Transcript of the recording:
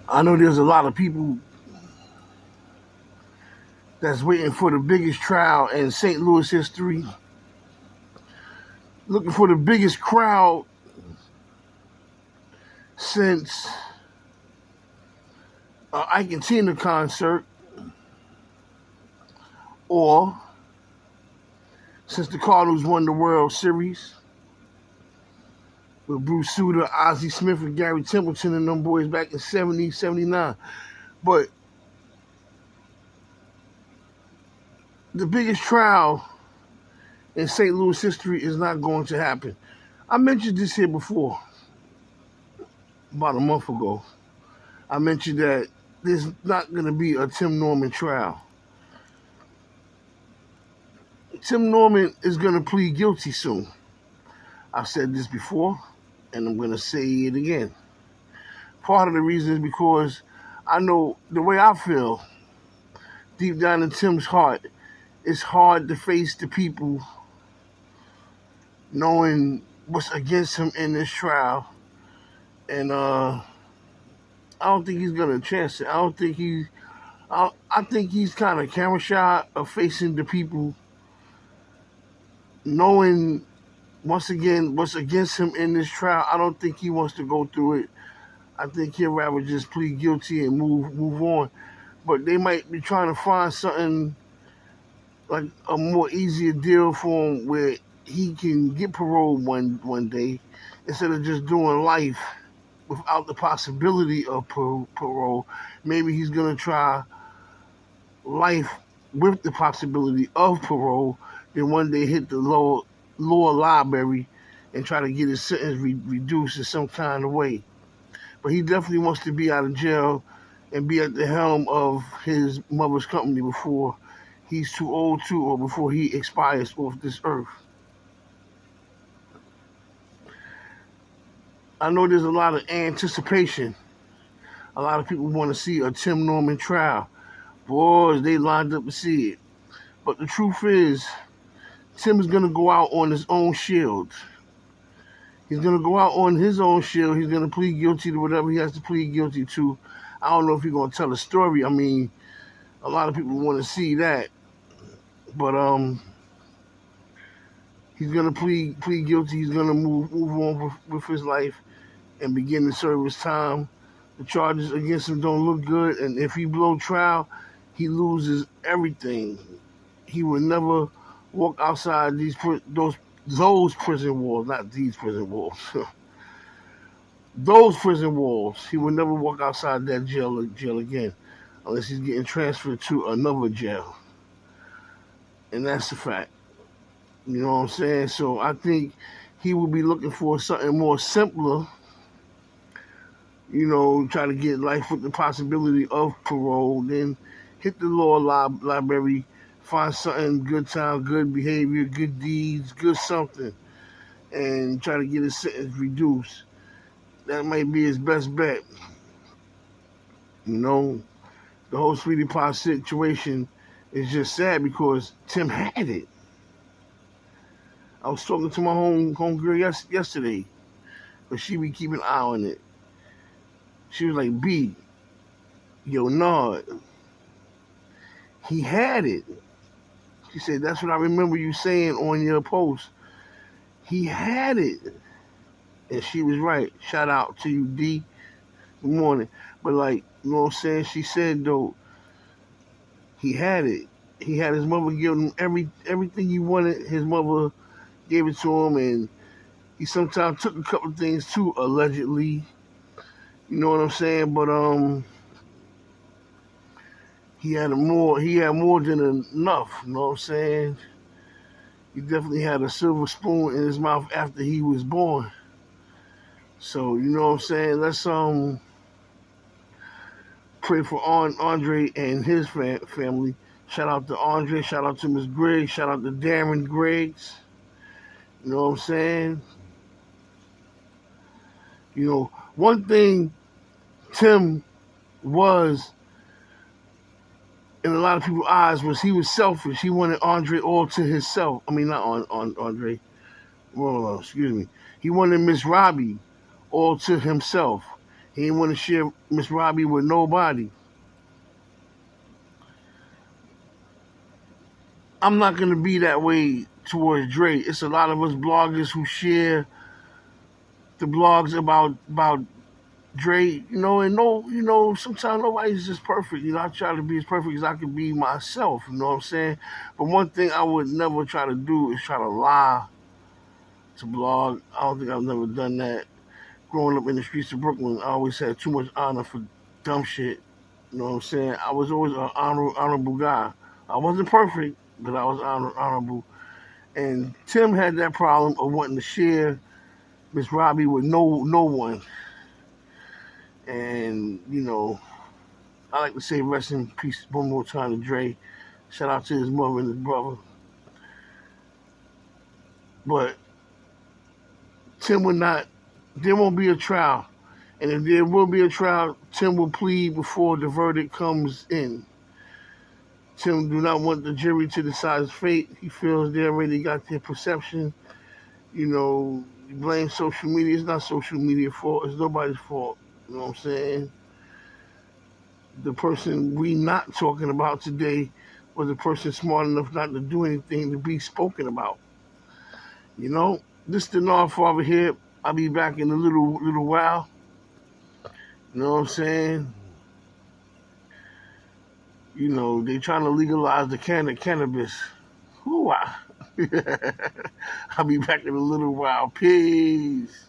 I know there's a lot of people that's waiting for the biggest trial in St. Louis history, looking for the biggest crowd since Ike and Tina concert, or since the Cardinals won the World Series with Bruce Sutter, Ozzie Smith, and Gary Templeton and them boys back in 70, 79. But the biggest trial in St. Louis history is not going to happen. I mentioned this here before, about a month ago. I mentioned that there's not going to be a Tim Norman trial. Tim Norman is going to plead guilty soon. I've said this before, and I'm going to say it again. Part of the reason is because I know the way I feel, deep down in Tim's heart, it's hard to face the people knowing what's against him in this trial. And I don't think he's going to chance it. I think he's kind of camera shy of facing the people, knowing once again what's against him in this trial. I don't think he wants to go through it. I think he'd rather just plead guilty and move on. But they might be trying to find something like a more easier deal for him where he can get parole one day instead of just doing life without the possibility of parole. Maybe he's gonna try life with the possibility of parole, then one day hit the lower library and try to get his sentence reduced in some kind of way. But he definitely wants to be out of jail and be at the helm of his mother's company before he's too old to, or before he expires off this earth. I know there's a lot of anticipation. A lot of people want to see a Tim Norman trial. Boys, they lined up to see it. But the truth is, Tim is going to go out on his own shield. He's going to go out on his own shield. He's going to plead guilty to whatever he has to plead guilty to. I don't know if he's going to tell a story. I mean, a lot of people want to see that. But he's going to plead guilty. He's going to move on with his life and begin to serve his time. The charges against him don't look good. And if he blow trial, he loses everything. He will never walk outside those prison walls, not these prison walls. Those prison walls. He will never walk outside that jail again, unless he's getting transferred to another jail. And that's the fact. You know what I'm saying? So I think he will be looking for something more simpler. You know, try to get life with the possibility of parole, then hit the law library, find something, good time, good behavior, good deeds, good something, and try to get his sentence reduced. That might be his best bet. You know, the whole Sweetie Pie situation is just sad because Tim had it. I was talking to my homegirl yesterday, but she be keeping an eye on it. She was like, B, yo, Nard, he had it. She said, that's what I remember you saying on your post. He had it. And she was right. Shout out to you, D. Good morning. But like, you know what I'm saying? She said, though, he had it. He had his mother give him everything he wanted. His mother gave it to him, and he sometimes took a couple of things too, allegedly. You know what I'm saying? But he had more than enough, you know what I'm saying? He definitely had a silver spoon in his mouth after he was born. So, you know what I'm saying? Let's pray for Andre and his family. Shout out to Andre, shout out to Miss Griggs, shout out to Darren Griggs. You know what I'm saying? You know, one thing Tim was in a lot of people's eyes was he was selfish. He wanted Andre all to himself. I mean, not on Andre. Well, excuse me. He wanted Miss Robbie all to himself. He didn't want to share Miss Robbie with nobody. I'm not gonna be that way towards Dre. It's a lot of us bloggers who share the blogs about Dre, and sometimes nobody's just perfect. I try to be as perfect as I can be myself, you know what I'm saying? But one thing I would never try to do is try to lie to blog. I don't think I've never done that. Growing up in the streets of Brooklyn, I always had too much honor for dumb shit. You know what I'm saying? I was always an honorable guy. I wasn't perfect, but I was honorable. And Tim had that problem of wanting to share Miss Robbie with no one. And I like to say rest in peace one more time to Dre. Shout out to his mother and his brother. But Tim would not. There won't be a trial, and if there will be a trial, Tim will plead before the verdict comes in. Tim do not want the jury to decide his fate. He feels they already got their perception. You blame social media. It's not social media fault. It's nobody's fault. You know what I'm saying? The person we not talking about today was a person smart enough not to do anything to be spoken about. This is the Nard Father here. I'll be back in a little while. You know what I'm saying? They trying to legalize the cannabis. Hoo-ah. I'll be back in a little while. Peace.